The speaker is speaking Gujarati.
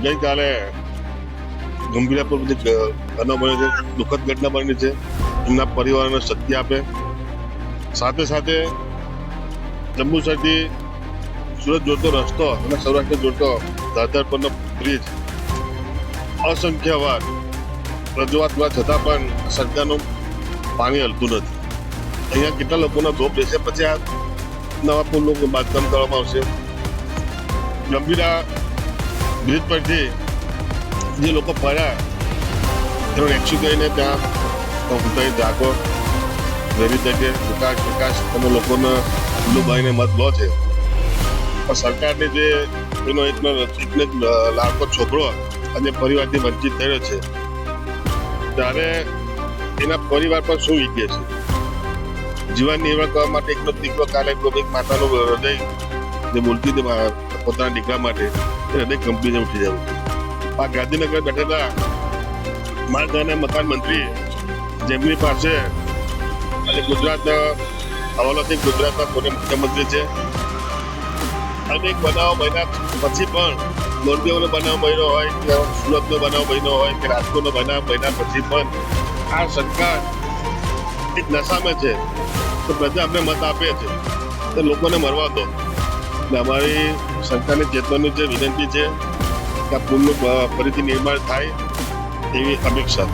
ગઈકાલે ગંભીરા પર બનાવ બન્યો છે, દુઃખદ ઘટના બની છે. એમના પરિવારને શક્તિ આપે. સાથે સાથે જંબુસરથી સુરત જોડતો રસ્તો અને સૌરાષ્ટ્ર જોડતો દાદર પરનો બ્રિજ અસંખ્ય વાર રજૂઆત કરવા છતાં પણ સરકારનું પાણી હલતું નથી. અહીંયા કેટલા લોકોનો ધોપ રહેશે, પછી આ નવા પુલનું બાંધકામ કરવામાં આવશે. ગંભીરા બ્રિજ પરથી જે લોકો ફર્યા તેનો રેક્સી કરીને ત્યાં ઉતારી જાગો વેરી તકે વિકાસ તમે લોકોને ઉલ્લુભાઈને મત લો છે. પણ સરકારની જે એનો એકને લાડકો છોકરો અને પરિવારથી વંચિત થયો છે, ત્યારે એના પરિવાર પર શું વીતે છે. જીવન નિર્વાહ કરવા માટે એકનો દીકરો કાલે એક માતાનું હૃદય જે બોલતી હતી પોતાના દીકરા માટે હૃદય કંપનીને ઉઠી જવું. આ ગાંધીનગર બેઠેલા માર્ગ અને મકાન મંત્રી જેમની પાસે અને ગુજરાત હવાલોથી ગુજરાતના કોને મુખ્યમંત્રી છે. અનેક બનાવ બન્યા પછી પણ મોરબીનો બનાવ બન્યો હોય કે સુરતનો બનાવ બન્યો હોય કે રાજકોટનો બનાવ બન્યા પછી પણ આ સરકાર એક નશામાં છે. તો પ્રજા અમને મત આપે છે તો લોકોને મરવા દો. અમારી સરકારની ચેતવણી છે, વિનંતી છે કે આ પુલનું ફરીથી નિર્માણ થાય એવી અપેક્ષા.